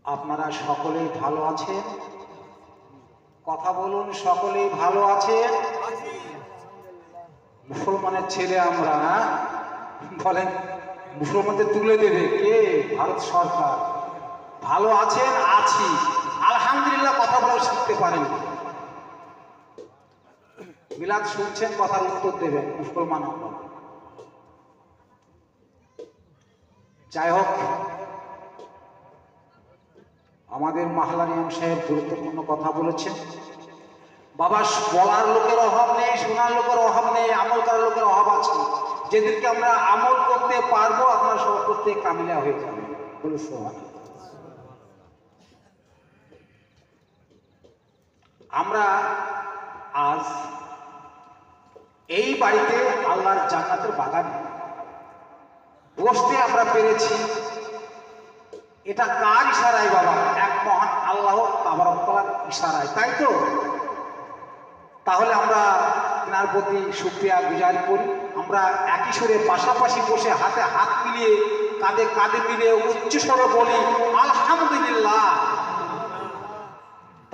আপনারা সকলেই ভালো আছেন? কথা বলুন, সকলেই ভালো আছেন? মুসলমানের ছেলে আমরা, বলেন মুসলমানদের তুলে দেবে কে? ভারত সরকার। ভালো আছেন? আছি আলহামদুলিল্লাহ। কথা বলা শিখতে পারেন, মিলাদ শুনছেন, কথার উত্তর দেবেন মুসলমান। যাই হোক, আমাদের মাহলার ইমাম সাহেব গুরুত্বপূর্ণ কথা বলেছেন। বাবা, বলার লোকের অভাব নেই, শোনার লোকের অভাব নেই, আমল করার লোকের অভাব আছে। যেদিনকে আমরা আমল করতে পারবো, আপনার সব করতে কামিলা হয়ে যাবে। আমরা আজ এই বাড়িতে আল্লাহর জান্নাতের বাগানে বসতে আমরা পেরেছি। এটা কার ইশারায় বাবা? এক মহান আল্লাহ তাবারক তাআলার ইশারায়, তাই তো? তাহলে আমরা তিনার প্রতি শুকরিয়া গুজারি করি। আমরা একই সুরে পাশাপাশি বসে হাতে হাত মিলিয়ে কাঁধে কাঁধে মিলিয়ে উচ্চ স্বরে বলি আলহামদুলিল্লাহ।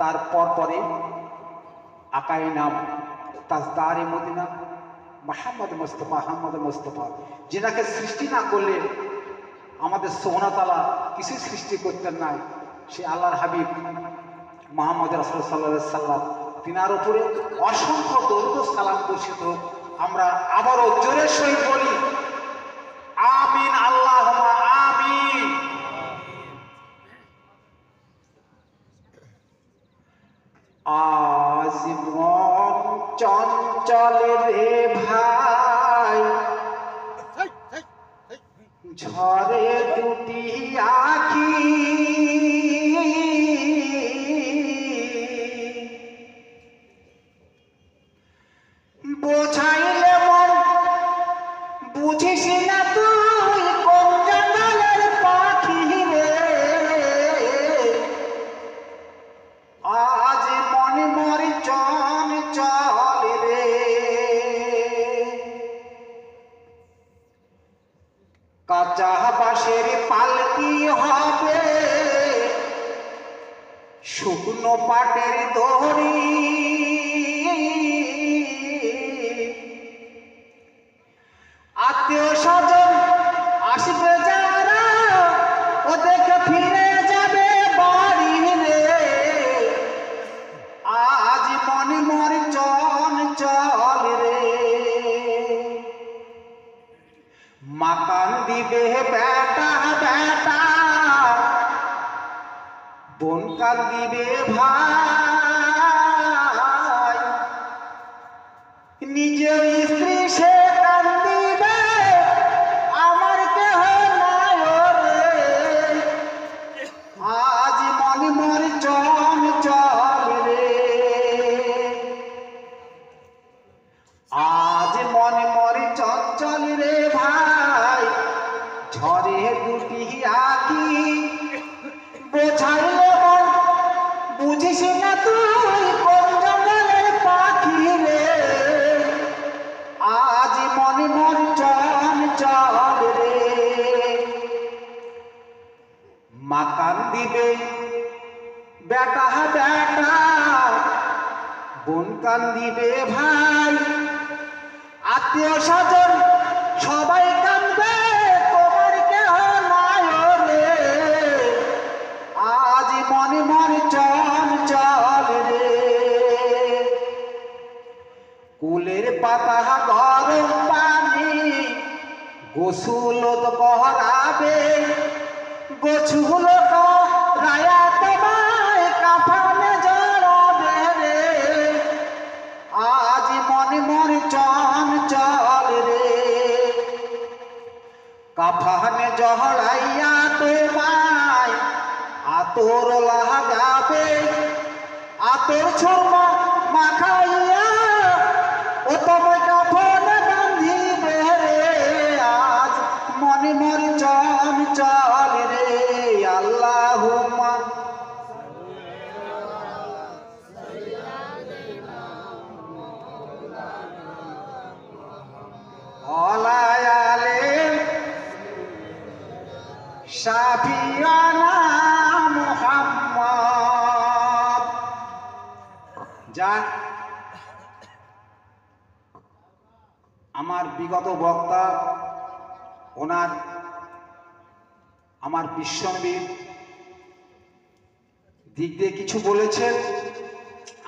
তারপর পরে আকাই নাম তাজদারে মদিনা মোহাম্মদ মুস্তাফা, যেনাকে সৃষ্টি না করলে আমাদের সুবহানাহু ওয়া তাআলা কিছু সৃষ্টি করতেন না, সে আল্লাহর হাবিব মুহাম্মদ রাসূলুল্লাহ সাল্লাল্লাহু আলাইহি সাল্লাম, তিনার উপরে অসংখ্য দরুদ সালাম বর্ষিত। আমরা আবারও জোরে সহিত বলি আমিন, আল্লাহুম্মা আমিন। আজ মন চঞ্চল রে ভাই, ঝরে দুটি আখি, বোঝাইলে মন বুঝিস না তুই কোন জঙ্গলের পাখি রে। আজ মনে মরি চঞ্চল রে, কাঁচা বাঁশের পালকি হবে, শুকনো পাটের দড়ি, আত্মীয় স্বজন আসবে যারা, ও দেখে ফিরে যাবে বাড়ি রে। আজ মনে মরে চঞ্চল রে, মাকান দিবে বেটা বেটা, বোন কান দিবে ভাই, নিজের স্ত্রী সে কান দিবে, আমার কেহ নাই রে। আজ মনে মরে চঞ্চল রে, আজ মনে মরে চঞ্চল রে ভাই, ঝরে দুটি আখি, বোঝাইলে মন বুঝিস না তুই কোন জঙ্গলের পাখি রে। আজ মনে মন চঞ্চল রে, মাকান দিবে বেটা বেটা, বোন কান দিবে ভাই, আত্মীয় স্বজন সবাই কাঁদবে, তোমার কেহ নাই রে। আজ মনে মনে চঞ্চল রে, কুলের পাতা গরম পানি গোসল করাবে, গোছুল রায়া তোমায় কাফানে জড়াবে রে। আজ মনে মনে চঞ্চল রে, কাফানে জড়াইয়া তোমায় আতর লাগাবে, আতর ছোমা মাখাইয়া ও তোমায় কাফনে বাঁধিবে রে। আজ মনে মনে চঞ্চল রে, আল্লাহুম্মা শাফিয়ানা যা আমার বিগত বক্তা ওনার আমার বিশ্বনবীর দিক দিয়ে কিছু বলেছেন,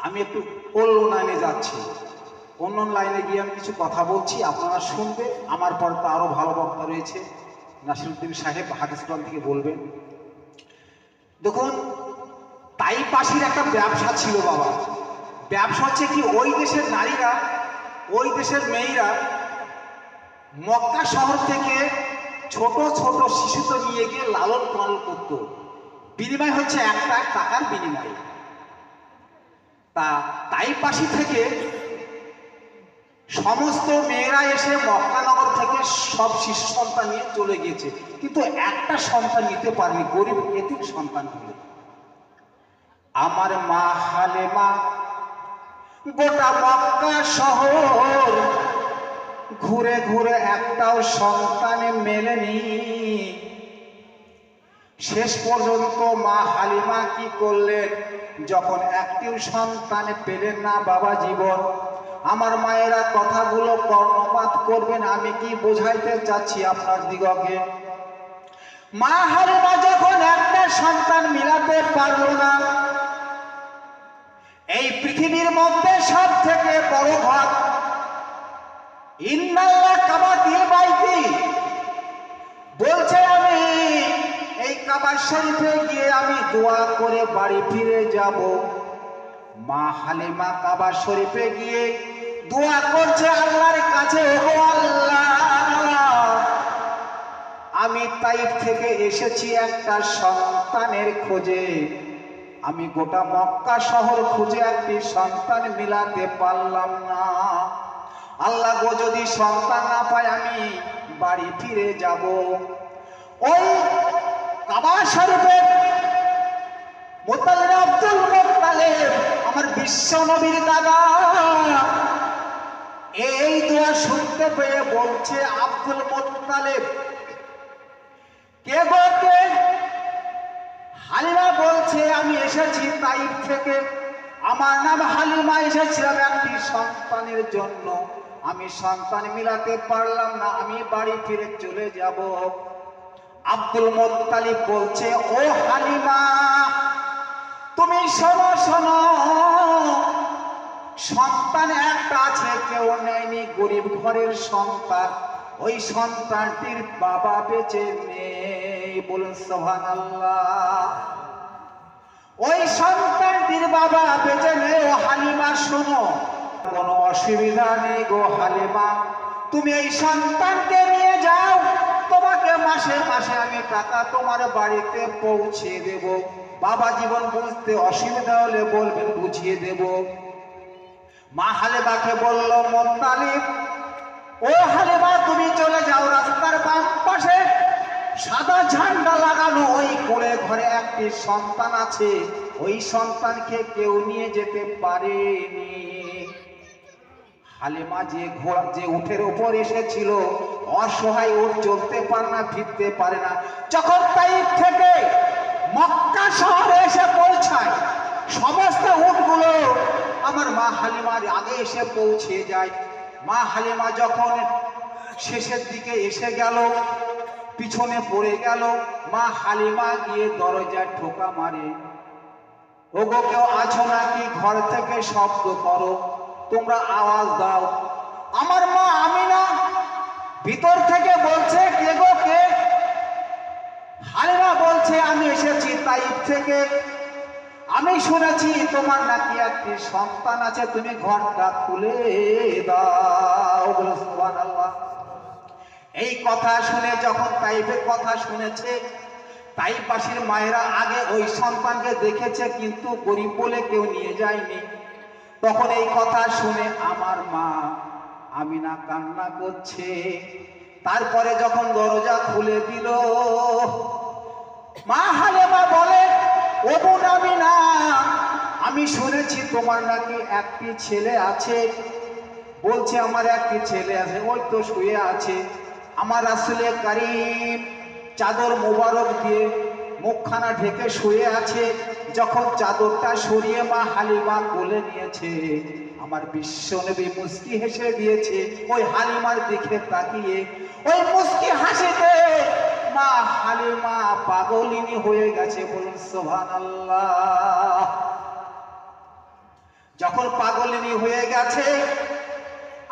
আমি একটু অন্য লাইনে যাচ্ছি। অন্য লাইনে গিয়ে আমি কিছু কথা বলছি, আপনারা শুনবে। আমার পর তো আরো ভালো বক্তা রয়েছে, নাসিরউদ্দিন সাহেব হাদিস কোরআন থেকে বলবেন। দেখুন, তাইপাশির একটা ব্যবসা ছিল বাবা। ব্যবসা হচ্ছে কি, ওই দেশের নারীরা, ওই দেশের মেয়েরা মক্কা শহর থেকে ছোট ছোট শিশুকে নিয়ে গিয়ে লালন পালন করত। বিনিময় হচ্ছে একটা টাকার বিনিময়। তাইপাশি থেকে সমস্ত মেয়েরা এসে মক্কানগর থেকে সব শিশু সন্তান নিয়ে চলে গিয়েছে, কিন্তু একটা সন্তান নিতে পারেনি, গরিব এতিম সন্তান গুলো। আমার মা হালেমা গোটা মক্কা শহর ঘুরে ঘুরে একটাও সন্তানে মেলেনি। শেষ পর্যন্ত মা হালিমা কি করলেন, যখন একটিও সন্তানে পেলেন না বাবা জীবন, আমার মায়েরা কথাগুলো কর্ণপাত করবেন, আমি কি বোঝাইতে চাচ্ছি আপনার দিগকে। মা হালিমা যখন একটা সন্তান মিলাতে পারল না, এই পৃথিবীর মধ্যে সব থেকে বড় ঘর ইন্নাল্লাহ কাবাতিল বাইতি বলছে, আমি এই কাবা শরীফে গিয়ে আমি দোয়া করে বাড়ি ফিরে যাব। মা হালিমা কাবা শরীফে গিয়ে দোয়া করছে আল্লাহর কাছে, ও আল্লাহ, আমি তাইফ থেকে এসেছি একটা সন্তানের খোঁজে, আমি গোটা মক্কা শহর খুঁজে একটি সন্তান মিলাতে পারলাম না। আল্লাহ গো, যদি সন্তান না পাই আমি বাড়ি ফিরে যাব। ওই কাবা শরীফে মুত্তালিব আব্দুল মুত্তালিব আমার বিশ্ব নবীর দাদা এই দোয়া শুনতে পেয়ে বলছে, আব্দুল মুত্তালিব কে গো কে? হালিমা বলছে, আমি এসেছি তাইফ থেকে, আমার নাম হালিমা, এসেছিলাম একটি সন্তানের জন্য, আমি সন্তান মিলাতে পারলাম না, আমি বাড়ি ফিরে চলে যাব। আব্দুল মুত্তালিব বলছে, ও হালিমা তুমি শোনো শোনো, সন্তান একটা আছে, কেউ নেয়নি, গরিব ঘরের সন্তান, ওই সন্তানটির বাবা বেঁচে নেই। বলুন সুবহানাল্লাহ। ওই সন্তানটির বাবা বেঁচে নেই। ও হালিমা শোনো, কোনো অসুবিধা নেই গো হালিমা, তুমি এই সন্তানকে নিয়ে যাও, তোমাকে মাসে মাসে আমি টাকা তোমার বাড়িতে পৌঁছে দেব। বাবা জীবন বুঝতে অসুবিধা হলে বলবেন, বুঝিয়ে দেব। মা হালিমাকে বলল মুত্তালিব, ও হালিমা তুমি চলে যাও, রাস্তার বাম পাশে সাদা ঝান্ডা লাগানো ওই কোণে ঘরে একটি সন্তান আছে, ওই সন্তানকে কেউ নিয়ে যেতে পারেনি। হালিমা যে উঠের উপর এসেছিল, অসহায়, উঠ চলতে পারে না, ফিরতে পারে না, যখন তাইফ থেকে মক্কা শহরে এসে পৌঁছায়, সমস্ত উটগুলো আমার মা হালিমার আগে এসে পৌঁছে যায়। মা হালিমা যখন শেষের দিকে এসে গেল, পিছনে পড়ে গেল, মা হালিমা গিয়ে দরজায় ঠোকা মারে, ওগো কেউ আছো নাকি? ঘর থেকে শব্দ করো, তোমরা আওয়াজ দাও। আমার মা আমিনা ভিতর থেকে বলছে, কে গো কে? হালিমা বলছে, আমি এসেছি তাইফ থেকে, আমি শুনেছি তোমার নাকি একটি সন্তান আছে, তুমি ঘরটা খুলে দাও। বলো সুবহানাল্লাহ। এই কথা শুনে যখন তাইফের কথা শুনেছে, তাইফবাসীর মায়েরা আগে ওই সন্তানকে দেখেছে, কিন্তু গরিব বলে কেউ নিয়ে যায়নি। তখন এই কথা শুনে আমার মা আমিনা কান্না করছে। তারপরে যখন দরজা খুলে দিল, মা হালিমা বলে, ও বোন আমিনা, আমি শুনেছি তোমার নাকি একটি ছেলে আছে। বলছে, আমার একটি ছেলে আছে, ওই তো শুয়ে আছে। আমার রাসূলে কারীম চাদর মোবারক দিয়ে মুখখানা ঢেকে শুয়ে আছে। যখন চাদরটা সরিয়ে মা হালিমা কোলে নিয়েছে, আমার বিশ্বনবী মুস্কি হেসে দিয়েছে ওই হালিমার দিকে তাকিয়ে। ওই মুস্কি হাসিতে মা হালিমা পাগলিনী হয়ে গেছে। বলুন সুবহানাল্লাহ। যখন পাগলিনী হয়ে গেছে,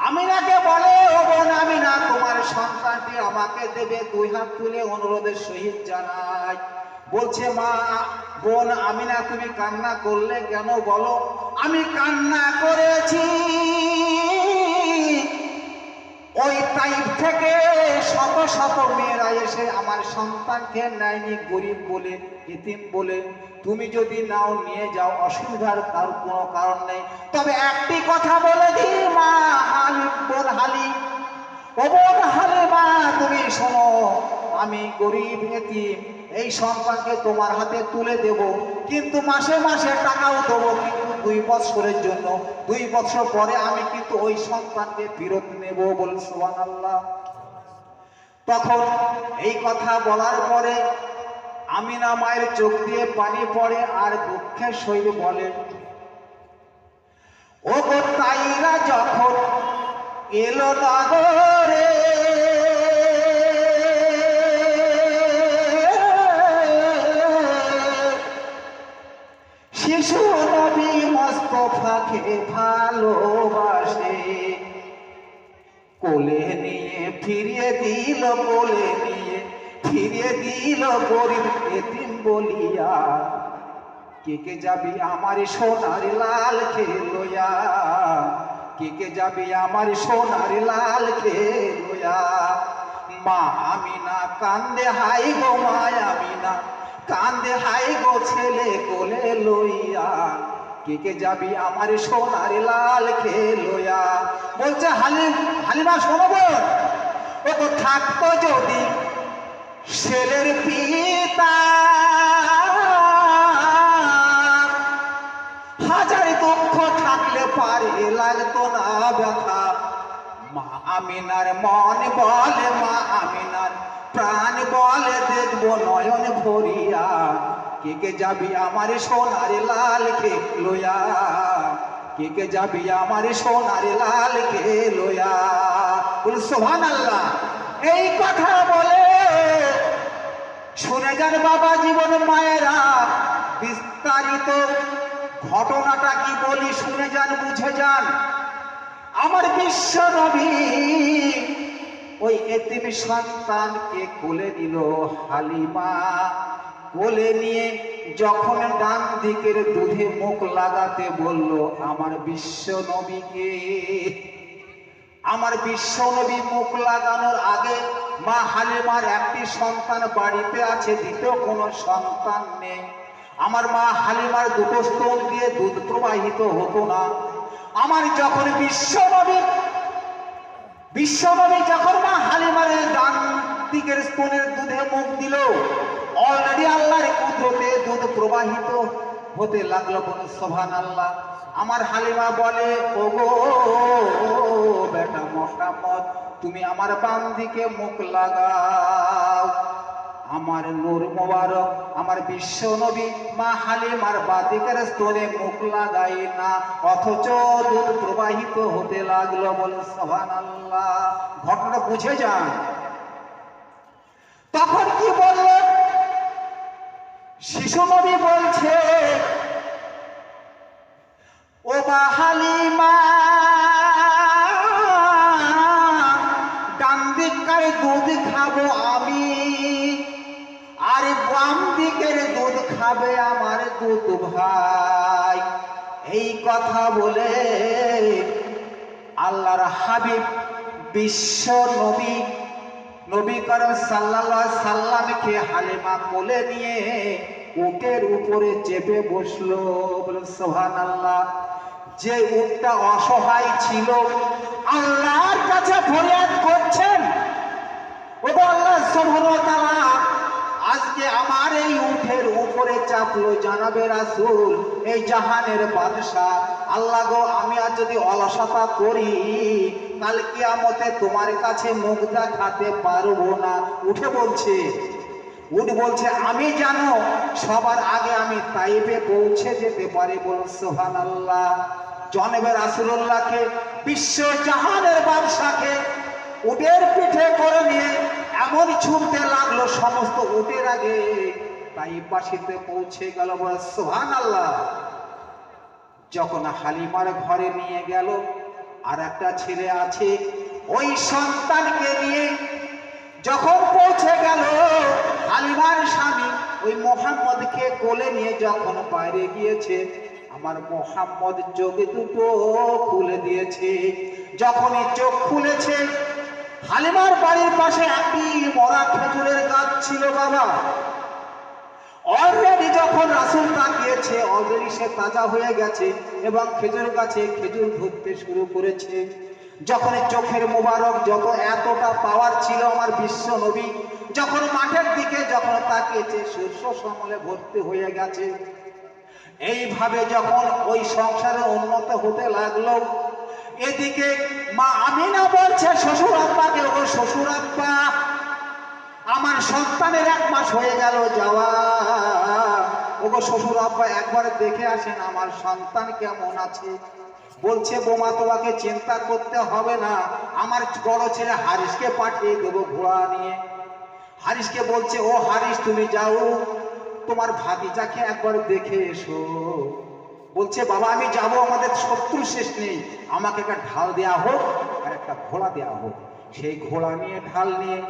আমিনাকে বলে, ও বোন আমিনা, তোমার সন্তানটি আমাকে দেবে। দুই হাত তুলে অনুরোধের সহিত জানাই। বলছে, মা বোন আমিনা, তুমি কান্না করলে কেন বলো? আমি কান্না করেছি, ওই তাইফ থেকে শত শত মেয়েরা এসে আমার সন্তানকে নেয়নি, গরিব বলে, ইতিম বলে। তুমি যদি নাও নিয়ে যাও, অসুবিধার তার কোনো কারণ নেই। তবে একটি কথা বলে দিই মা বোন হালিম, ও বোন হালিমা, তুমি শোনো, আমি গরিব ইতিম, এই সন্তানকে তোমার হাতে তুলে দেব, কিন্তু মাসে মাসে টাকাও দেবো, কিন্তু 2 বছরের জন্য। 2 বছর পরে আমি কিন্তু ওই সন্তানকে ফেরত নেব। বলুন সুবহানাল্লাহ। তখন এই কথা বলার পরে আমিনা মায়ের চোখ দিয়ে পানি পড়ে আর দুঃখের সহিত বলে, ও গো তাইরা যখন এলো নগরে, শিশু নবী মুস্তাফাকে ভালোবাসে, কোলে নিয়ে ফিরিয়ে দিল, কোলে নিয়ে ফিরিয়ে দিল গরিব এতিম বলিয়া। কে কে যাবি আমার সোনার লাল কে লইয়া, কে কে যাবি আমার সোনার লাল কে লইয়া। মা আমিনা কান্দে, হাই গো মা আমিনা কান্দে, হাই গো ছেলে কোলে লইয়া। কে কে যাবি আমার সোনার লাল কে লইয়া। বলছে হালিমা, শোনো বোন, ও তো থাকতো যদি ছেলের পিতা, হাজার দুঃখ থাকলে পারে লাগতো না ব্যথা। মা আমিনার মন বলে, মা আমিনার প্রাণ বলে, দেখবো নয়ন ভরিয়া। কে কে যাবি আমার সোনার লাল কে লইয়া, কে কে যাবি আমার সোনার লাল কে লইয়া। বল সুবহানাল্লাহ। এই কথা বলে শুনে যান বাবা জীবন মায়েরা, বিস্তারিত ঘটনাটা কি বলি শুনে যান, বুঝে যান। আমার বিশ্ব নবী ওই এতিম সন্তানকে কোলে নিল হালিমা। কোলে নিয়ে যখন ডান দিকের দুধে মুখ লাগাতে বলল, আমার বিশ্ব নবীকে, আমার বিশ্ব নবী মুখ লাগানোর আগে মা হালিমার একটি সন্তান বাড়িতে আছে, দ্বিতীয় কোনো সন্তান নেই। আমার মা হালিমার দুটো স্তন দিয়ে দুধ প্রবাহিত হতো না। আমার যখন বিশ্বনবী যখন মা হালিমার ডান দিকের স্তনের দুধে মুখ দিল, অলরেডি আল্লাহর কুদরতে দুধ প্রবাহিত হতে লাগলো। বলুন সুবহানাল্লাহ। আমার হালিমা বলে, ও গো বেটা মোহাম্মদ, তুমি আমার বাম দিকে মুখ লাগাও। আমার নূর মোবারক, আমার বিশ্ব নবী মা হালিমার বাদিকের স্তনে মুখ লাগাই না, অথচ দুধ প্রবাহিত হতে লাগলো। বলুন সুবহানাল্লাহ। ঘটনা বুঝে যান। তখন কি বলল? শিশু নবী বলছে, ও মা হালিমা, ডান দিকের দুধ খাবো আমি, আর বাম দিকের দুধ খাবে আমার দুধ ভাই। এই কথা বলে আল্লাহর হাবিব বিশ্ব নবী করিম সাল্লাল্লাহু আলাইহি সাল্লামকে হালিমা কোলে নিয়ে উটের উপরে চেপে বসলো। বলে সুবহানাল্লাহ। যে উটটা অসহায় ছিল, আল্লাহর কাছে ফরিয়াদ করছেন, ও আল্লাহ সুবহানাহু ওয়া তাআলা, আজকে আমার এই উটের উপরে চাপলো জানাবে রাসূল, এই জাহানের বাদশা। আল্লাহ গো, আমি আর যদি অলসতা করি, কাল কিয়ামতে তোমার কাছে মুখ দেখাতে পারবো না। উঠে বলছে, উট বলছে আমি জানো সবার আগে আমি তাইফে পৌঁছে যেতে পারি, বলুন সুবহানাল্লাহ। জনাবে রাসূলুল্লাহকে, বিশ্ব জাহানের বাদশাকে উটের পিঠে করে নিয়ে এমন ছুটতে লাগলো, সমস্ত উটের আগে তাইফবাসীতে পৌঁছে গেল, বলুন সুবহানাল্লাহ। যখন হালিমার ঘরে নিয়ে গেল, আর একটা ছেলে আছে, ওই সন্তানকে নিয়ে যখন পৌঁছে গেল, হালিমার স্বামী ওই মোহাম্মদকে কোলে নিয়ে যখন বাইরে গিয়েছে, আমার মোহাম্মদ চোখ দুটো খুলে দিয়েছে। যখনই চোখ খুলেছে, হালিমার বাড়ির পাশে একটি মরা খেজুরের গাছ ছিল বাবা। অলরেডি যখন রাসূল তাকিয়েছে, অলরেডি সে তাজা হয়ে গেছে এবং খেজুর গাছে খেজুর ধরতে শুরু করেছে। যখন চোখের মোবারক যত এতটা পাওয়ার ছিল আমার বিশ্ব নবী, যখন মাঠের দিকে যখন তাকিয়েছে, শস্য শ্যামলে ভর্তি হয়ে গেছে। এইভাবে যখন ওই সংসারে উন্নত হতে লাগলো, এদিকে মা আমিনা বলছে শ্বশুর আব্বাকে, ও শ্বশুর আব্বা, আমার সন্তানের 1 মাস হয়ে গেল যাওয়া, ওগো শ্বশুর আব্বা একবার দেখে আসেন আমার সন্তান কেমন আছে। বলছে বোমা তোমাকে চিন্তা করতে হবে না, আমার বড় ছেলে হারিসকে পাঠিয়ে দেবো ঘোড়া নিয়ে। হারিসকে বলছে ও হারিস তুমি যাও তোমার ভাতিজাকে একবার দেখে এসো। বলছে বাবা আমি যাব, আমাদের শত্রু শেষ নেই, আমাকে একটা ঢাল দেয়া হোক আর একটা ঘোড়া দেয়া হোক। সেই ঘোড়া নিয়ে ঢাল নিয়ে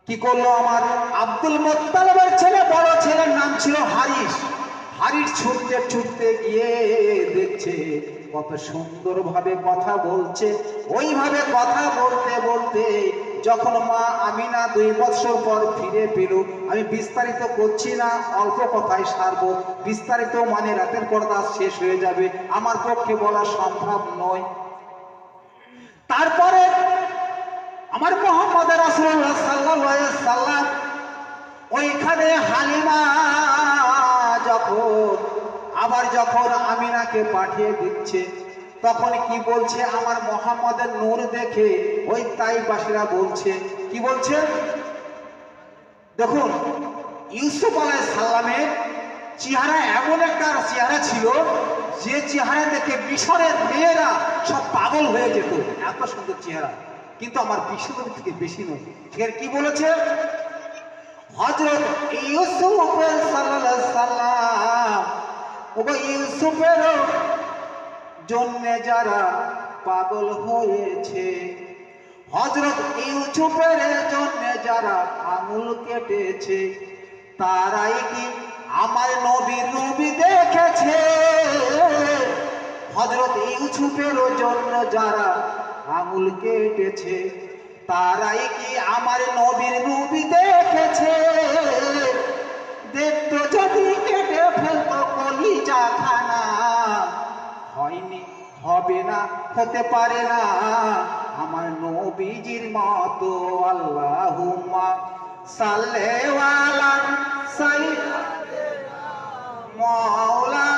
কি করলো, আমার আব্দুল মুত্তালিবের ছেলে, বড় ছেলের নাম ছিল হারিস। হারিস ছুটতে ছুটতে গিয়ে দেখছে কত সুন্দর ভাবে কথা বলছে। ওইভাবে কথা বলতে বলতে যখন মা আমিনা 2 বছর পর ফিরে পেল, আমি বিস্তারিত করছি না, অল্প কথায় সারবো, বিস্তারিত মানে রাতের পর্দা শেষ হয়ে যাবে, আমার পক্ষে বলা সম্ভব নয়। তারপরে আমার মুহাম্মদ রাসূলুল্লাহ সাল্লাল্লাহু আলাইহি সাল্লাম ওইখানে হালিমা যখন আমিনাকে পাঠিয়ে দিচ্ছে, তখন কি বলছে, আমার মুহাম্মদের নূর দেখে ওই তাইফবাসীরা বলছে, কি বলছে দেখুন, ইউসুফ আলাইহিস সালামের চেহারা এমন একটা চেহারা ছিল, যে চেহারা দেখে মিশরের মেয়েরা সব পাগল হয়ে যেত, এত সুন্দর চেহারা। কিন্তু আমার বিশ্বনবী থেকে বেশি নয়। সেখানে কি বলেছে, হযরত ইউসুফ সাল্লাল্লাহু আলাইহি সাল্লাম, ওগো ইউসুফের জন্য যারা পাগল হয়েছে, হযরত ইউসুফের জন্য যারা আঙুল কেটেছে, তারাই কি আমার নবী দেখেছে। হযরত ইউসুফের জন্য যারা আঙুল কেটেছে, তারাই কি আমার নবী দেখেছে। দেখতো যদি কেটে ফেলতো কলিজা খানা, হয়নি, হবে না, হতে পারে না আমার নবীজির মতো। আল্লাহুম্মা সাল্লি আলা সাইয়্যিদিনা মাওলা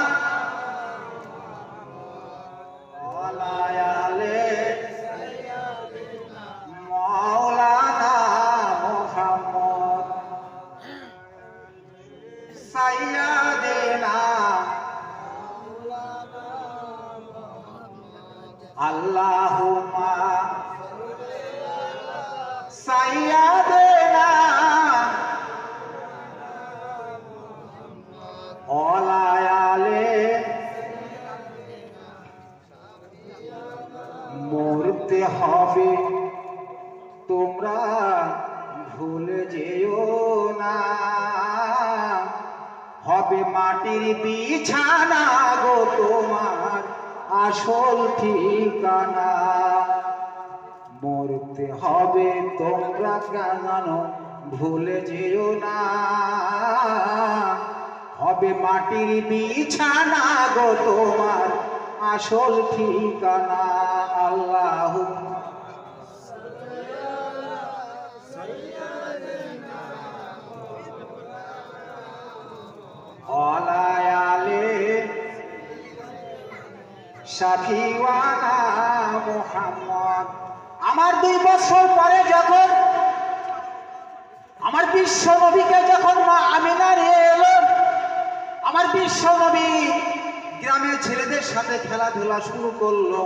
আল্লাহুম্মা সাইয়্যিদিনা ওয়ালা আলে। মরতে হবে তোমরা ভুলে যেও না, হবে মাটির বিছানা গো তোমার আসল ঠিকানা। মরতে হবে তোমরা কেন ভুলে যেও না, হবে মাটির বিছানা গো তোমার আসল ঠিকানা। আল্লাহুম্মা ওয়ালা আলে শাফিওয়ানা মুহাম্মদ। আমার 2 বছর পরে যখন আমার বিশ্ব নবীকে যখন মা আমিনা নিয়ে এলো, আমার বিশ্ব নবী গ্রামের ছেলেদের সাথে খেলাধুলা শুরু করলো।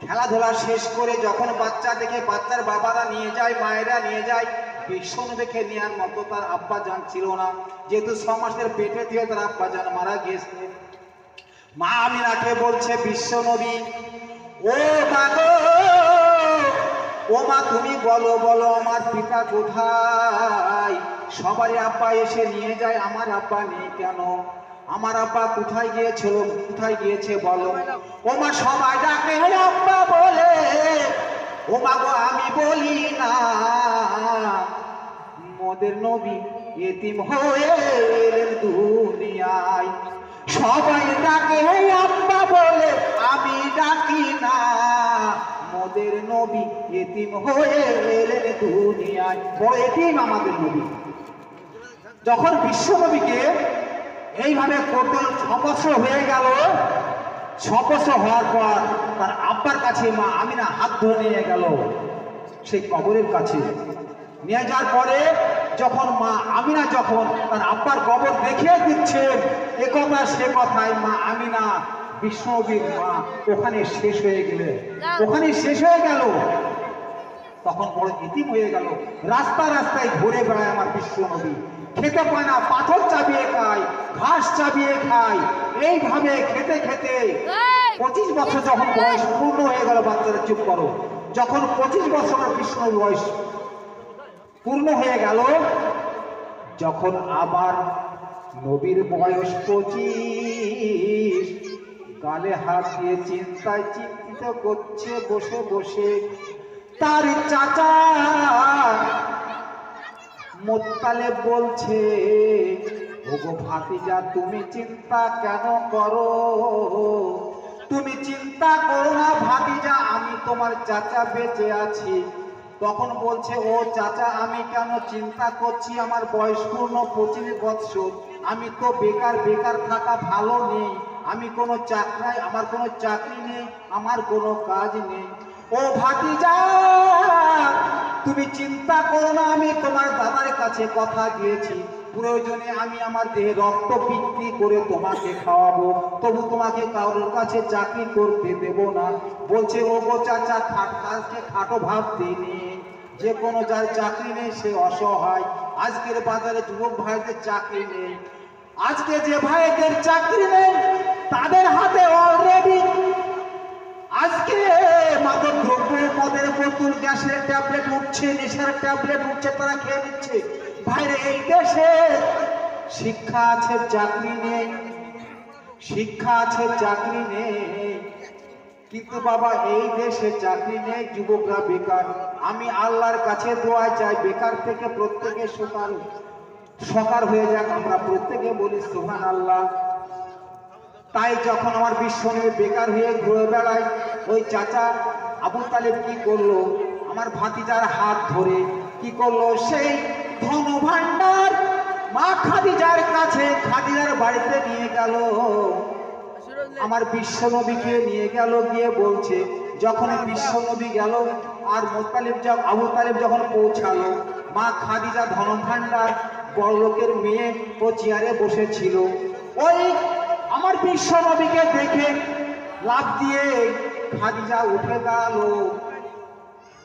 খেলাধুলা শেষ করে যখন বাচ্চা দেখে বাচ্চার বাবারা নিয়ে যায়, মায়েরা নিয়ে যায়, বিশ্ব নবীকে নেওয়ার মতো তার আব্বা জান ছিল না, যেহেতু 6 মাসের পেটে দিয়ে তার আব্বা জান মারা গিয়েছে। মা আমিনাকে বলছে বিশ্ব নবী, ও মা গো, ও মা তুমি বলো বলো আমার পিতা কোথায়? সবাই আব্বা এসে নিয়ে যায়, আমার আব্বা নেই কেন? আমার আব্বা কোথায় গিয়েছিল, কোথায় গিয়েছে বলো? ও মা সবাই ডাকে আব্বা বলে, ও মা গো আমি বলি না, মোদের নবী এতিম হয়ে এলেন দুনিয়ায়। সবাই ডাকে আব্বা বলে, আমি ডাকি না, মোদের নবী এতিম হয়ে এলেন দুনিয়ায়। বড় এতিম আমাদের নবী। যখন বিশ্ব নবীকে এইভাবে করতে 6 বছর হয়ে গেল, 6 বছর হওয়ার পর তার আব্বার কাছে মা আমিনা হাত ধরে নিয়ে গেল সেই কবরের কাছে। নিয়ে যাওয়ার পরে যখন মা আমিনা যখন তার আব্বার কবর দেখিয়ে দিচ্ছে, এ কথা সে কথায় মা আমিনা বিশ্ব নবীর মা ওখানে শেষ হয়ে গেলে, ওখানে শেষ হয়ে গেল। তখন বড় ইতিম হয়ে গেল। রাস্তায় রাস্তায় ঘুরে বেড়ায় আমার বিশ্ব নবী, খেতে পায় না, পাথর চাবিয়ে খায়, ঘাস চাবিয়ে খায়। এইভাবে খেতে খেতে 25 বছর যখন বয়স পূর্ণ হয়ে গেল, বাচ্চারা চুপ করো, যখন 25 বছর বিশ্ব বয়স পূর্ণ হয়ে গেল, যখন আবার নবীর বয়স 25, গালে হাত দিয়ে চিন্তায় চিন্তিত করছে বসে বসে। তার চাচা মোত্তালেব বলছে, ওগো ভাতিজা তুমি চিন্তা কেন করো? তুমি চিন্তা করো না ভাতিজা, আমি তোমার চাচা বেঁচে আছি। তখন বলছে, ও চাচা আমি কেন চিন্তা করছি, আমার বয়স পূর্ণ 25 বছর, আমি তো বেকার, বেকার থাকা ভালো নেই, আমি কোনো চাকরি, আমার কোনো চাকরি নেই, আমার কোনো কাজ নেই। ও ভাতিজা তুমি চিন্তা করো না, আমি তোমার দাদার কাছে কথা দিয়েছি, প্রয়োজনে আমি আমার দেহে রক্ত বিক্রি করে তোমাকে খাওয়াবো, তবু তোমাকে কারোর কাছে চাকরি করতে দেব না। বলছে, ও গো চাচা আজকে খাটো ভাব দিইনি, যে কোনো যার চাকরি নেই সে অসহায়। আজকের বাজারে যুবক ভাইদের চাকরি নেই, আজকে যে ভাইদের চাকরি নেই তাদের হাতে অলরেডি আজকে মাদক দ্রব্য, মদের বোতল, গ্যাসের ট্যাবলেট উঠছে, নেশার ট্যাবলেট উঠছে, তারা খেয়ে নিচ্ছে। ভাইরে এই দেশে শিক্ষা আছে চাকরি নেই, শিক্ষা আছে চাকরি নেই, কিন্তু বাবা এই দেশে চাকরি নেই, যুবকরা বেকার। আমি আল্লাহর কাছে দোয়া চাই বেকার থেকে প্রত্যেকে সকার হয়ে যাক, আমরা প্রত্যেকে বলি সুবহানাল্লাহ। তাই যখন আমার বিশ্ব নবী বেকার হয়ে ঘুরে বেড়ায়, ওই চাচা আবু তালেব কি করলো, আমার ভাতিজার হাত ধরে কি করলো, সেই ধন ভান্ডার মা খাদিজার কাছে, খাদিজার বাড়িতে নিয়ে গেল। আমার বিশ্ব নবীকে নিয়ে গেল, গিয়ে বলছে, যখন বিশ্ব নবী গেল আর আবু তালেব যখন পৌঁছালো, মা খাদিজা ধন ভান্ডার বড় লোকের মেয়ে ও চেয়ারে বসেছিল। ওই আমার বিশ্ব নবীকে দেখে লাফ দিয়ে খাদিজা উঠে দাঁড়ালো।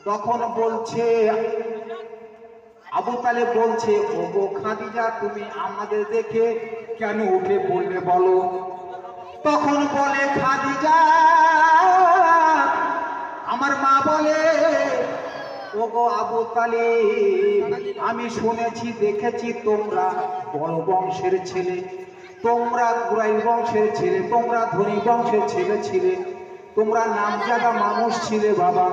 তখন বলছে, আবু তালেব বলছে, ওগো খাদিজা তুমি আমাদের দেখে কেন উঠে পড়লে বলো? তখন বলে খাদিজা, আমার মা বলে, ওগো আবু তালেব আমি শুনেছি দেখেছি তোমরা বড় বংশের ছেলে, তোমরা কুরাইশ বংশের ছেলে, তোমরা ধনী বংশের ছেলে ছিলে, তোমরা নামজাদা মানুষ ছিলে বাবা।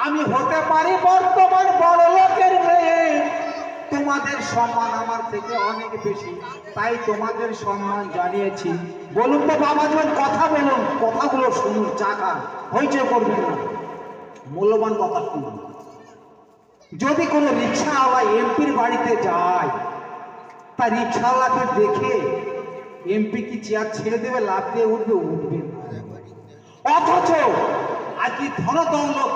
আমি হতে পারি বর্তমান বড় লোকের মেয়ে, তোমাদের সম্মান আমার থেকে অনেক বেশি, তাই তোমাদের সম্মান জানিয়েছি। বলুন তো বাবা, যখন কথা বলুন, কথাগুলো শুনুন, চাকা হইচই করবেন না, মূল্যবান কথা শুনুন। যদি কোনো রিক্সাওয়ালা এমপির বাড়িতে যায়, তা রিক্সাওয়ালাকে দেখে এমপি কি চেয়ার ছেড়ে দেবে, লাফ দিয়ে উঠবে? উঠবে না। অথচ আজকে ধন দৌলত,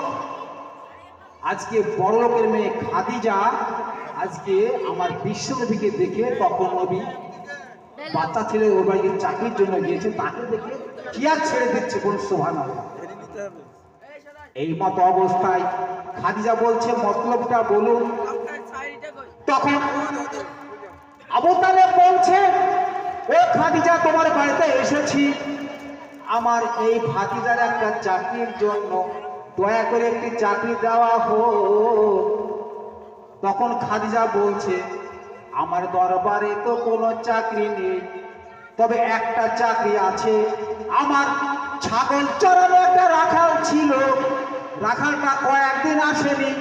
আজকে বড় লোকের মেয়ে খাদিজা আজকে আমার বিশ্বনবীকে দেখে তখন নবী বাচ্চা ছেলে ওর বাড়িতে চাকরির জন্য গিয়েছে, তাকে দেখে কি আর ছেড়ে দিচ্ছে বলুন সুবহানাল্লাহ। এই মতো অবস্থায় খাদিজা বলছে মতলবটা বলুন। তখন আবু তালেব বলছে ও খাদিজা তোমার বাড়িতে এসেছি আমার এই ভাতিজার একটা চাকরির জন্য, দয়া করে একটি চাকরি দেওয়া হোক। তখন খাদিজা বলছে আমার দরবারে তো কোনো চাকরি নেই, তবে একটা চাকরি আছে। আমার ছাগল চড়ানো একটা রাখাল ছিল, রাখালটা কয়েকদিন আসেনি,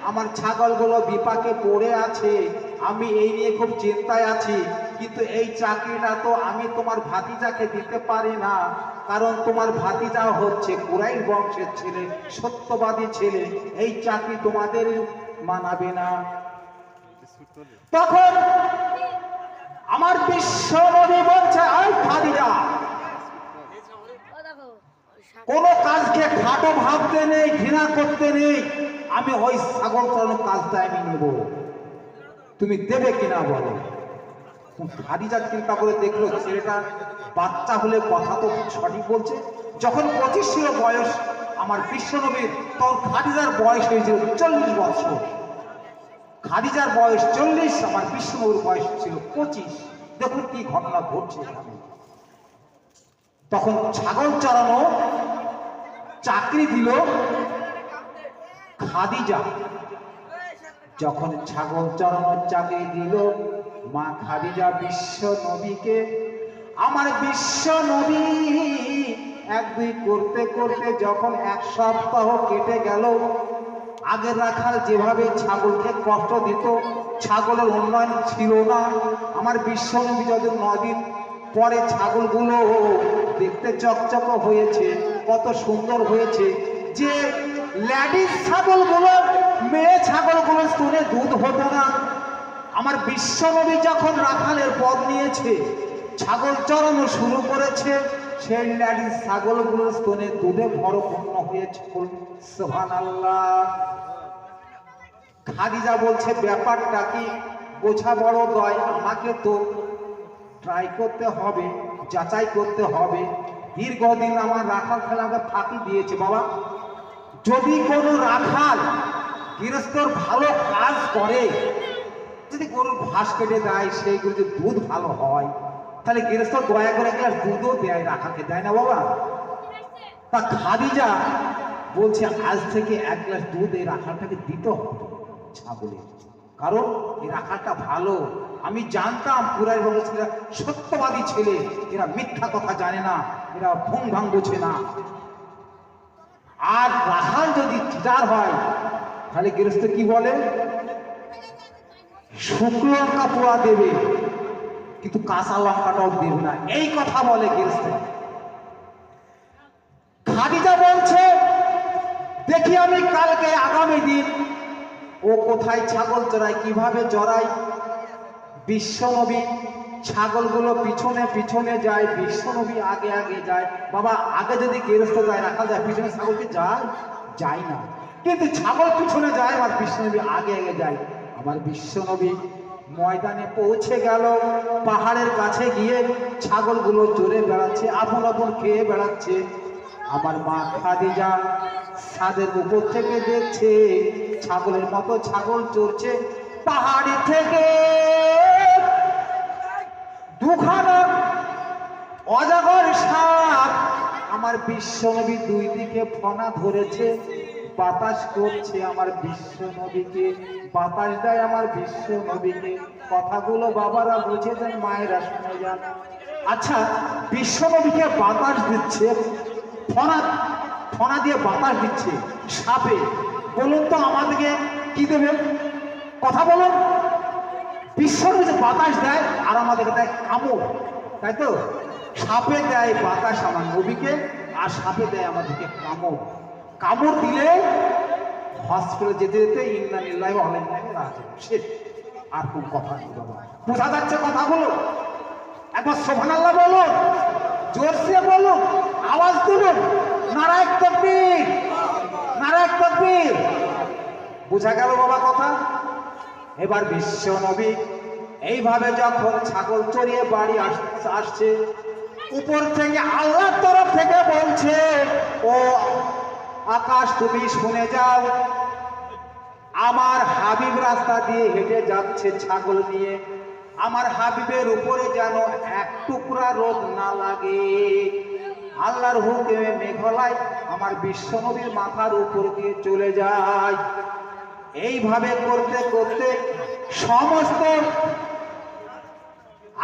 আমার ছাগলগুলো বিপাকে পড়ে আছে, আমি এই নিয়ে খুব চিন্তায় আছি। কিন্তু এই চাকরিটা তো আমি তোমার ভাতিজাকে দিতে পারি না, কারণ তোমার ভাতিজা হচ্ছে কুরাইশ বংশের ছেলে, সত্যবাদী ছেলে, এই চাকরি তোমাদের মানাবে না। তখন আমার বিশ্ব নবী বলছে আই খাদিজা, কোন কাজকে খাটো ভাবতে নেই, ঘৃণা করতে নেই, আমি ওই ছাগল চড়ানোর কাজটা আমি নেব, তুমি দেবে কিনা বলো। খাদিজা চিন্তা করে দেখলো ছেলেটা বাচ্চা হলে কথা তো সঠিক বলছে। যখন 25 ছিল বয়স আমার বিশ্বনবীর, তখন খাদিজার বয়স হয়েছিল 40 বছর। খাদিজার বয়স 40, আমার বিশ্বনবীর বয়স ছিল 25। দেখুন কি ঘটনা ঘটছে এখানে। তখন ছাগল চড়ানো চাকরি দিল খাদিজা। যখন ছাগল চড়ানোর চাকরি দিল মা খাদিজা বিশ্ব নবীকে, আমার বিশ্ব নবী এক দুই করতে করতে যখন 1 সপ্তাহ কেটে গেল, আগের রাখাল যেভাবে ছাগলকে কষ্ট দিত, ছাগলের উন্নয়ন ছিল না। আমার বিশ্ব নবী যত 9 দিন পরে ছাগলগুলো দেখতে চকচক হয়েছে, কত সুন্দর হয়েছে। যে লেডিস ছাগলগুলো, মেয়ে ছাগলগুলো স্তনে দুধ হতো না, আমার বিশ্ব নবী যখন রাখালের পদ নিয়েছে, ছাগল চড়ানো শুরু করেছে, সেই লেডিস ছাগলগুলোর স্তনে দুধে ভরপূর্ণ হয়েছে। সুবহানাল্লাহ। খাদিজা বলছে ব্যাপারটা কি, বোঝা বড় দয়, আমাকে তো ট্রাই করতে হবে, যাচাই করতে হবে। দীর্ঘদিন আমার রাখাল খেলাকে ফাঁকি দিয়েছে বাবা। যদি কোনো রাখাল গৃহস্থর ভালো কাজ করে, যদি গরুর ঘাস কেটে দেয়, সেইগুলো যদি দুধ ভালো হয়, তাহলে গৃহস্থ দয়া করে 1 গ্লাস দুধও দেয়, রাখালকে দেয় না বাবা। তা খাদিজা বলছে আজ থেকে 1 গ্লাস দুধ এই রাখালটাকে দিতে হবে ছাগলের, কারণ এই রাখালটা ভালো। আমি জানতাম কুরাইশ বংশের ছেলেরা সত্যবাদী ছেলে, এরা মিথ্যা কথা জানে না, এরা ভুং ভাং বোঝে না। আর রাখাল যদি চিটার হয়, তাহলে গৃহস্থ কি বলে, শুকনো লঙ্কা পোড়া দেবে, কিন্তু কাঁচা লঙ্কাটাও দেবে না, এই কথা বলে গৃহস্থ। খাদিজা বলছে দেখি আমি কালকে আগামী দিন ও কোথায় ছাগল চড়ায়, কিভাবে চড়ায়। বিশ্বনবী ছাগলগুলো পিছনে পিছনে যায়, বিশ্বনবী আগে আগে যায়। বাবা আগে যদি গৃহস্থ যায়, রাখা যায়, পিছনে ছাগলকে যায় যায় না, কিন্তু ছাগল পিছনে যায়, আর বিশ্বনবী আগে আগে যায়। আমার বিশ্বনবী ময়দানে পৌঁছে গেল, পাহাড়ের কাছে গিয়ে ছাগলগুলো চড়ে বেড়াচ্ছে, আপন আপন খেয়ে বেড়াচ্ছে। আমার মা খাদিজা ছাদের উপর থেকে দেখছে ছাগলের মতো ছাগল চড়ছে। পাহাড়ি থেকে দুখানা অজগর সাপ আমার বিশ্বনবী 2 দিকে ফনা ধরেছে, বাতাস করছে আমার বিশ্বনবীকে, বাতাস দেয় আমার বিশ্বনবীকে। কথাগুলো বাবারা বুঝে যান, মায়েরা শুনে যান। আচ্ছা, বিশ্বনবীকে বাতাস দিচ্ছে, ফনা ফনা দিয়ে বাতাস দিচ্ছে সাপে, বলুন তো আমাদেরকে কি দেবে? কথা বলুন। বিশ্বনবী যে বাতাস দেয় আর আমাদেরকে দেয় কামড়, তাই তো? সাপে দেয় বাতাস আমার নবীকে, আর সাপে দেয় আমাদেরকে কামড়। কামড় দিলে হসপিটালে যেতে যেতে ইন্না লিল্লাহি ওয়া ইন্না ইলাইহি রাজিউন, শেষ। আর কোন কথা নেই বাবা, বোঝা যাচ্ছে কথাগুলো? একবার সুবহানাল্লাহ বলুন, জোরসে বলুন, আওয়াজ দিবেন, নারায়ে তাকবীর, নারায়ে তাকবীর। বোঝা গেল বাবা কথা? এবার বিশ্ব নবী এইভাবে যখন ছাগল চড়িয়ে বাড়ি আসছে, উপর থেকে আল্লাহর তরফ থেকে বলছে, ও আকাশ তুমি শুনে যাও, আমার হাবিব রাস্তা দিয়ে হেঁটে যাচ্ছে ছাগল নিয়ে, আমার হাবিবের উপরে যেন এক টুকরা রোদ না লাগে। আল্লাহর হুকুমে মেঘলাই আমার বিশ্বনবীর মাথার উপর দিয়ে চলে যায়। এইভাবে করতে করতে সমস্ত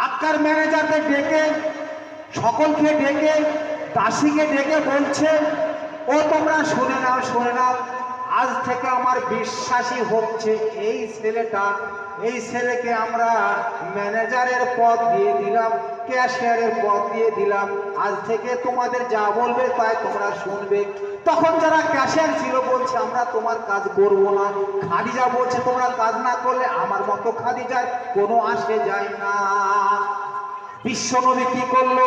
আক্কার ম্যানেজারদের ডেকে, সকলকে ডেকে, দাসীকে ডেকে বলছে, ও তোমরা শুনে নাও, শুনে নাও, আজ থেকে আমার বিশ্বাসী হচ্ছে এই ছেলেটা, এই ছেলেকে আমরা ম্যানেজারের পদ দিয়ে দিলাম, ক্যাশিয়ারের পদ দিয়ে দিলাম, আজ থেকে তোমাদের যা বলবে তাই তোমরা শুনবে। তখন যারা ক্যাশিয়ার ছিল বলছে, আমরা তোমার কাজ করব না। খাদিজা বলছে, তোমরা কাজ না করলে আমার মতো খাদিজার কোনো আসে যায় না। বিশ্বনবী কি করলো?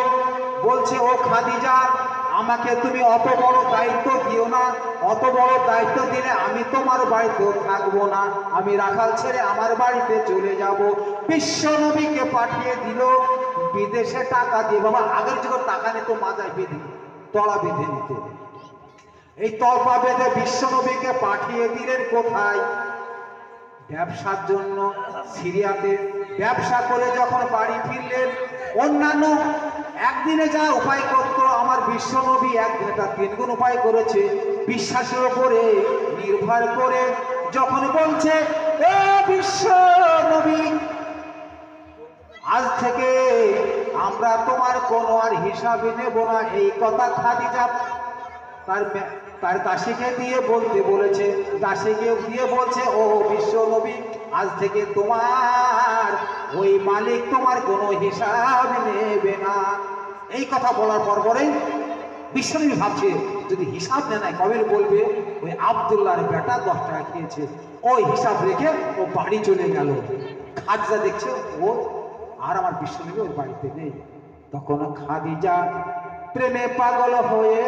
বলছে, ও খাদিজা, আমাকে তুমি অত বড় দায়িত্ব দিও না, অত বড় দায়িত্ব দিলে আমি তোমার বাড়িতেও থাকবো না, আমি রাখাল ছেড়ে আমার বাড়িতে চলে যাব। বিশ্বনবীকে পাঠিয়ে দিল বিদেশে টাকা দিয়ে। বাবা, আগের যুগে টাকা নিত মাথায় বেঁধে, তলা বেঁধে নিত, এই তলপা বেঁধে বিশ্বনবীকে পাঠিয়ে দিলেন কোথায়? ব্যবসার জন্য সিরিয়াতে। ব্যবসা করে যখন বাড়ি ফিরলেন, অন্যান্য একদিনে যা উপায় করত আমার বিশ্বনবী একদিনে তার 3 গুণ উপায় করেছে। বিশ্বাসের উপরে নির্ভর করে যখন বলছে, এ বিশ্বনবী, আজ থেকে আমরা তোমার কোনো আর হিসাবে নেব না, এই কথা খাদিজা তার দাসীকে দিয়ে বলতে বলেছে। দাসীকে দিয়ে বলছে, ও বিশ্বনবী, আজ থেকে তোমার ওই মালিক তোমার কোনো হিসাব নেবে না। এই কথা বলার পরেই বিশ্বনবী ভাবছে, যদি হিসাব নেয় কবে বলবে ওই আব্দুল্লাহর বেটা 10 টাকা খেয়েছে, ওই হিসাব রেখে ও বাড়ি চলে গেল। খাদিজা দেখছে ও আর আমার বিশ্বনবী ওর বাড়িতে নেই। তখন খাদিজা প্রেমে পাগল হয়ে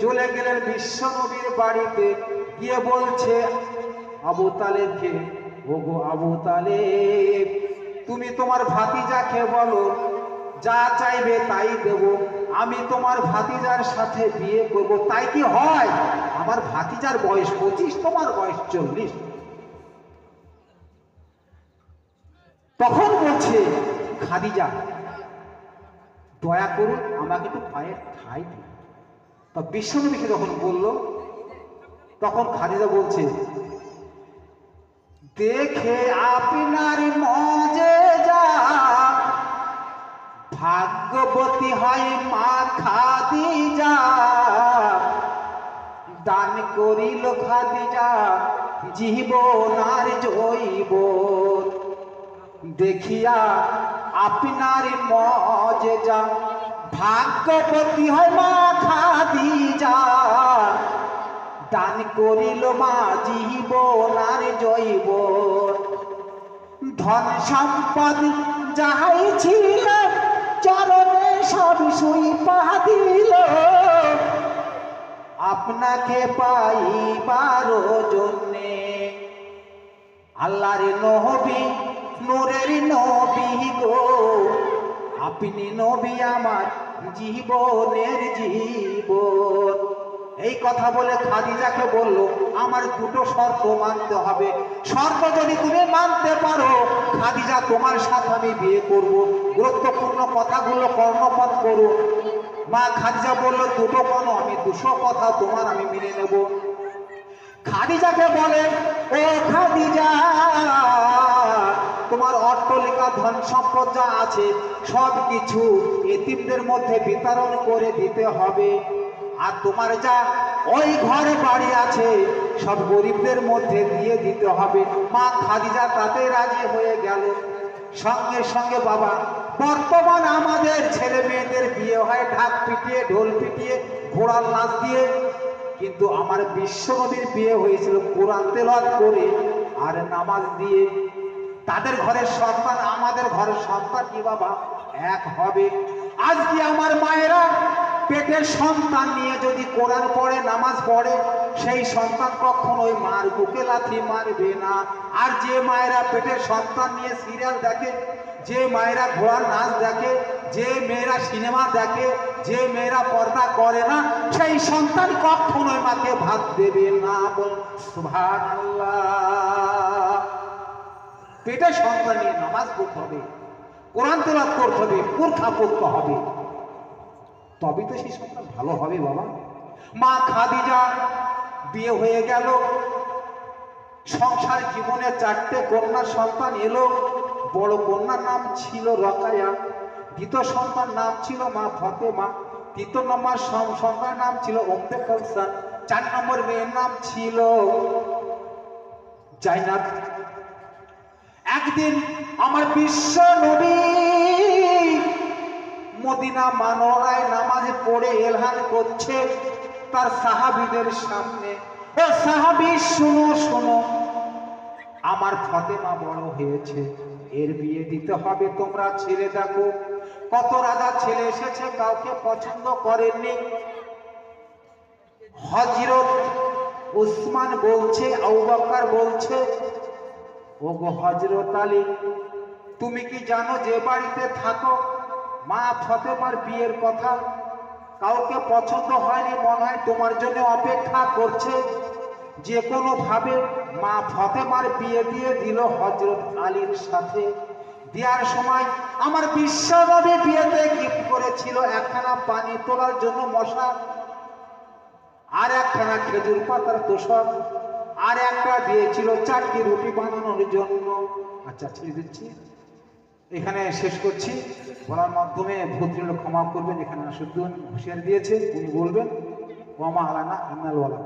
চলে গেলেন বিশ্বনবীর বাড়িতে। গিয়ে বলছে আবু তালেবকে, ওগো আবু তালেব, তুমি তোমার ভাতিজাকে বলো যা চাইবে তাই দেব, আমি তোমার ভাতিজার সাথে বিয়ে করব। তাই কি হয়? আমার ভাতিজার বয়স 25, তোমার বয়স 40। তখন বলছে খাদিজা, দয়া করুন আমাকে একটু পায়ের ঠাঁই দিন। তা বিশ্বনবীকে যখন বলল, তখন খাদিজা বলছে, দেখে আপনার মজেজা, ভাগ্যবতী হয় মা খাদিজা, দান করিল খাদিজা জীবন আর জৈবন। দেখিয়া আপনার মজেজা, ভাগ্যবতী হয় মা খাদিজা, দান করিল মা জীবন আর জৈবন। ধন সম্পদ যাহাই ছিল চরণে সব সুইপা দিল, আপনাকে পাইবার জন্যে। আল্লাহর নবী, নূরের নবী গো, আপনি নবী আমার জীবনের জীবন। এই কথা বলে খাদিজাকে বলল, আমার 2টো শর্ত মানতে হবে। শর্ত যদি তুমি মানতে পারো খাদিজা, তোমার সাথে আমি বিয়ে করব। গুরুত্বপূর্ণ কথাগুলো কর্ণপাত করো। মা খাদিজা বলল, 2টো কেন, আমি 200 কথা তোমার আমি মেনে নেব। খাদিজাকে বলে, ও খাদিজা, তোমার অট্টালিকা ধন সম্পদ যা আছে সব কিছু এতিমদের মধ্যে বিতরণ করে দিতে হবে, আর তোমার যা ওই ঘর বাড়ি আছে সব গরিবদের মধ্যে দিয়ে দিতে হবে। মা খাদিজা তাতে রাজি হয়ে গেল। সঙ্গে সঙ্গে বাবা, বর্তমান আমাদের ছেলে মেয়েদের বিয়ে হয় ঢাক পিটিয়ে, ঢোল পিটিয়ে, ঘোড়ার নাচ দিয়ে, কিন্তু আমার বিশ্বনবীর বিয়ে হয়েছিল কোরআন তেলাওয়াত করে আর নামাজ দিয়ে। তাদের ঘরের সন্তান আমাদের ঘরের সন্তান কি বাবা এক হবে। আজকে আমার মায়েরা পেটের সন্তান নিয়ে যদি কোরআন পড়ে, নামাজ পড়ে, সেই সন্তান কখনোই মার বুকে লাথি মারবে না। আর যে মায়েরা পেটের সন্তান নিয়ে সিরিয়াল দেখে, যে মায়েরা ঘোড়ার নাচ দেখে, যে মেয়েরা সিনেমা দেখে, যে মেয়েরা পর্দা করে না, সেই সন্তান কখনোই মাকে ভাত দেবে না। বল সুবহানাল্লাহ। পেটের সন্তান নিয়ে নামাজ পড়তে হবে, কোরআন তেলাওয়াত করতে হবে, পুরখা পড়তে হবে, তবে তো সেই সন্তান ভালো হবে বাবা। মা খাদিজা বিয়ে হয়ে গেল, সংসার জীবনে 4টে কন্যার সন্তান এলো। বড় কন্যার নাম ছিল রকায়া, দ্বিতীয় সন্তান নাম ছিল মা ফাতেমা, তৃতীয় নম্বর সন্তান নাম ছিল উম্মে কালসাম, 4 নম্বর মেয়ের নাম ছিল জাইনাব। একদিন আমার বিশ্ব নবী মদিনা মানরায় নামাজ পড়ে এলান করছে তার সাহাবীদের সামনে, ও সাহাবী শুনো শোনো, আমার ফাতেমা বড় হয়েছে, এর বিয়ে দিতে হবে, তোমরা ছেলে দেখো। কত রাজা ছেলে এসেছে, কাউকে পছন্দ করেননি। হযরত উসমান বলছে, আবু বকর বলছে, ওগো হযরত আলী, তুমি কি জানো যে বাড়িতে থাকো মা ফাতেমার বিয়ের কথা কাউকে পছন্দ হয়নি, মনে হয় তোমার জন্য অপেক্ষা করছে। যে কোনো ভাবে মা ফাতেমার বিয়ে দিয়ে দিল হযরত আলীর সাথে। দেওয়ার সময় আমার বিশ্বনবী বিয়েতে গিফট করেছিল একখানা পানি তোলার জন্য মশা, আর একখানা খেজুর পাতার তোষক, আর একটা দিয়েছিল 4টি রুটি বানানোর জন্য। আচ্ছা ছেড়ে দিচ্ছি, এখানে শেষ করছি। বলার মাধ্যমে ভদ্রলোক ক্ষমা করবেন, এখানে নাসিরুদ্দিন হুঁশিয়ারি দিয়েছে, উনি বলবেন ওয়া মা আলানা ইন্নাল বালাগ।